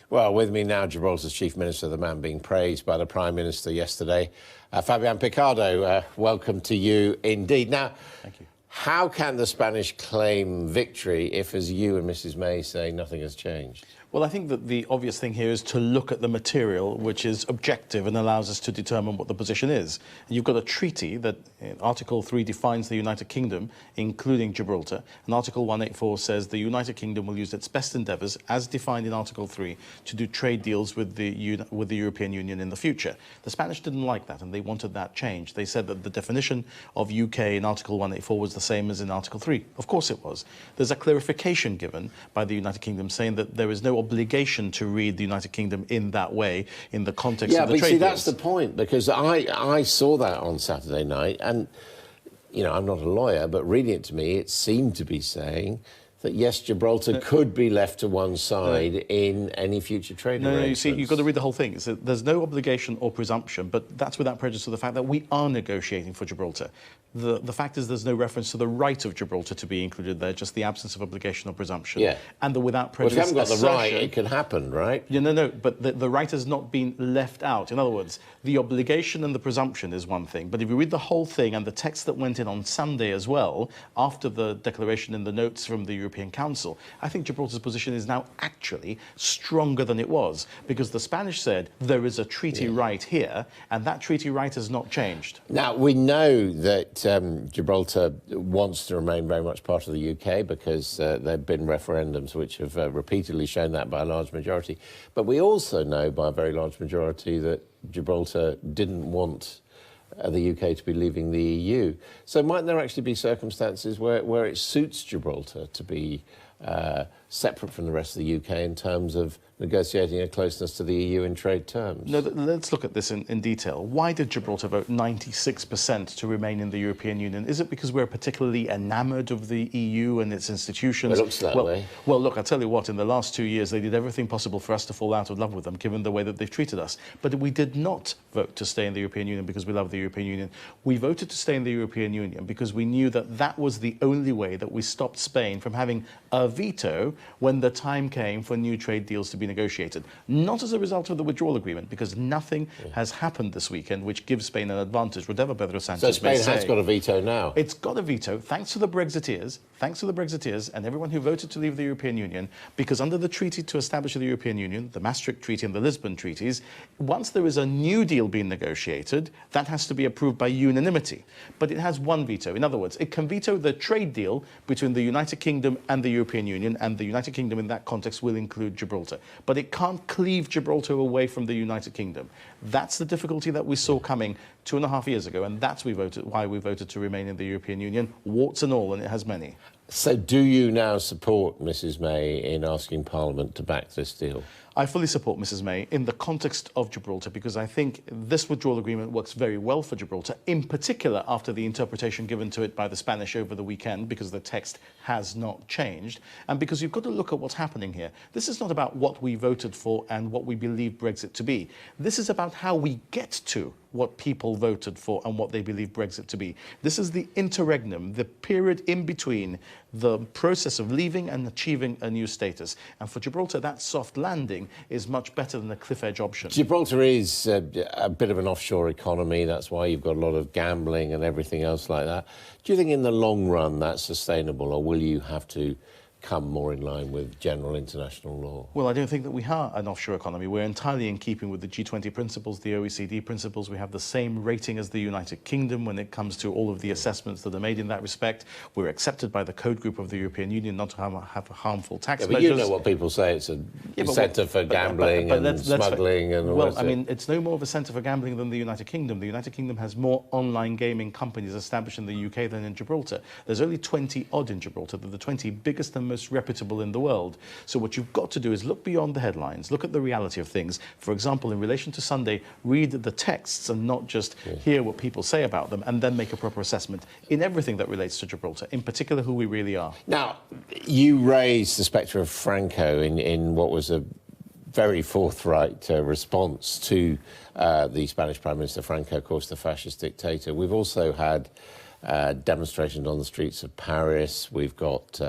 Well, with me now, Gibraltar's Chief Minister, the man being praised by the Prime Minister yesterday, Fabian Picardo. Welcome to you indeed. Now, thank you. How can the Spanish claim victory if, as you and Mrs May say, nothing has changed? Well, I think that the obvious thing here is to look at the material, which is objective and allows us to determine what the position is. And you've got a treaty that Article 3 defines the United Kingdom, including Gibraltar. And Article 184 says the United Kingdom will use its best endeavours, as defined in Article 3, to do trade deals with the European Union in the future. The Spanish didn't like that, and they wanted that changed. They said that the definition of UK in Article 184 was the same as in Article 3. Of course it was. There's a clarification given by the United Kingdom saying that there is no obligation to read the United Kingdom in that way in the context of the trade deals. Yeah, but see, that's the point, because I saw that on Saturday night, and, you know, I'm not a lawyer, but reading it to me, it seemed to be saying that, yes, Gibraltar could be left to one side in any future trade arrangements. No, you see, you've got to read the whole thing. So there's no obligation or presumption, but that's without prejudice to the fact that we are negotiating for Gibraltar. The fact is there's no reference to the right of Gibraltar to be included there, just the absence of obligation or presumption. Yeah. And the without prejudice Well, if you haven't got the right, it can happen, right? Yeah, no, but the right has not been left out. In other words, the obligation and the presumption is one thing, but if you read the whole thing and the text that went in on Sunday as well, after the declaration in the notes from the European Council, I think Gibraltar's position is now actually stronger than it was, because the Spanish said there is a treaty right here, and that treaty right has not changed. Now, we know that Gibraltar wants to remain very much part of the UK because there have been referendums which have repeatedly shown that by a large majority. But we also know by a very large majority that Gibraltar didn't want the UK to be leaving the EU. So might there actually be circumstances where it suits Gibraltar to be separate from the rest of the UK in terms of negotiating a closeness to the EU in trade terms? No, let's look at this in detail. Why did Gibraltar vote 96% to remain in the European Union? Is it because we're particularly enamoured of the EU and its institutions? It looks that way. Well, look, I'll tell you what, in the last 2 years, they did everything possible for us to fall out of love with them, given the way that they've treated us. But we did not vote to stay in the European Union because we love the European Union. We voted to stay in the European Union because we knew that that was the only way that we stopped Spain from having a veto when the time came for new trade deals to be negotiated. Not as a result of the withdrawal agreement, because nothing has happened this weekend which gives Spain an advantage, whatever Pedro Sanchez So Spain may say. has got a veto now? It's got a veto, thanks to the Brexiteers and everyone who voted to leave the European Union, because under the treaty to establish the European Union, the Maastricht Treaty and the Lisbon Treaties, once there is a new deal being negotiated, that has to be approved by unanimity. But it has one veto. In other words, it can veto the trade deal between the United Kingdom and the European Union, and the United Kingdom in that context will include Gibraltar. But it can't cleave Gibraltar away from the United Kingdom. That's the difficulty that we saw coming 2.5 years ago, and that's why we voted to remain in the European Union, warts and all, and it has many. So do you now support Mrs May in asking Parliament to back this deal? I fully support Mrs May in the context of Gibraltar, because I think this withdrawal agreement works very well for Gibraltar, in particular after the interpretation given to it by the Spanish over the weekend, because the text has not changed, and because you've got to look at what's happening here. This is not about what we voted for and what we believe Brexit to be. This is about how we get to what people voted for and what they believe Brexit to be. This is the interregnum, the period in between the process of leaving and achieving a new status. And for Gibraltar, that soft landing is much better than a cliff edge option. Gibraltar is a bit of an offshore economy. That's why you've got a lot of gambling and everything else like that. Do you think in the long run that's sustainable, or will you have to come more in line with general international law? Well, I don't think that we are an offshore economy. We're entirely in keeping with the G20 principles, the OECD principles. We have the same rating as the United Kingdom when it comes to all of the assessments that are made in that respect. We're accepted by the code group of the European Union not to have harmful tax measures. But you know what people say, it's a centre for gambling and smuggling and all that. Well, I mean, it's no more of a centre for gambling than the United Kingdom. The United Kingdom has more online gaming companies established in the UK than in Gibraltar. There's only 20 odd in Gibraltar. They're the 20 biggest and most reputable in the world. So what you've got to do is look beyond the headlines, look at the reality of things. For example, in relation to Sunday, read the texts and not just hear what people say about them, and then make a proper assessment in everything that relates to Gibraltar, in particular who we really are. Now, you raised the spectre of Franco in what was a very forthright response to the Spanish Prime Minister Franco, of course, the fascist dictator. We've also had demonstrations on the streets of Paris. We've got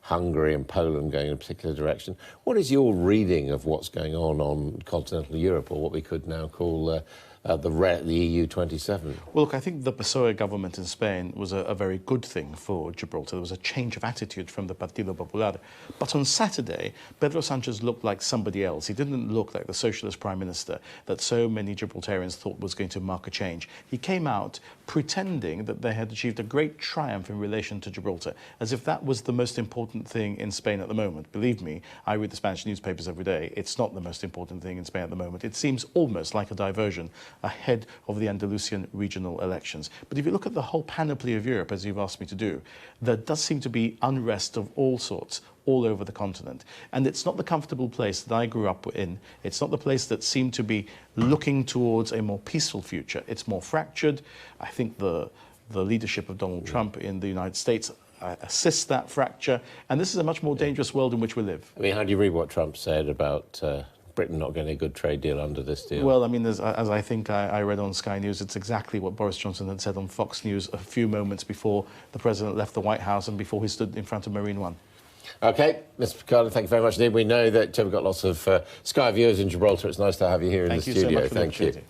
Hungary and Poland going in a particular direction. What is your reading of what's going on continental Europe, or what we could now call the EU 27? Well, look, I think the PSOE government in Spain was a very good thing for Gibraltar. There was a change of attitude from the Partido Popular. But on Saturday, Pedro Sanchez looked like somebody else. He didn't look like the socialist prime minister that so many Gibraltarians thought was going to mark a change. He came out pretending that they had achieved a great triumph in relation to Gibraltar, as if that was the most important thing in Spain at the moment. Believe me, I read the Spanish newspapers every day. It's not the most important thing in Spain at the moment. It seems almost like a diversion ahead of the Andalusian regional elections. But if you look at the whole panoply of Europe, as you've asked me to do, there does seem to be unrest of all sorts all over the continent. And it's not the comfortable place that I grew up in. It's not the place that seemed to be looking towards a more peaceful future. It's more fractured. I think the leadership of Donald Trump in the United States assists that fracture. And this is a much more dangerous world in which we live. I mean, how do you read what Trump said about Britain not getting a good trade deal under this deal? Well, I mean, as I think I read on Sky News, it's exactly what Boris Johnson had said on Fox News a few moments before the president left the White House and before he stood in front of Marine One. OK, Mr Picardo, thank you very much indeed. We know that we've got lots of Sky viewers in Gibraltar. It's nice to have you here in the studio. Thank you so much for the Thank you. opportunity.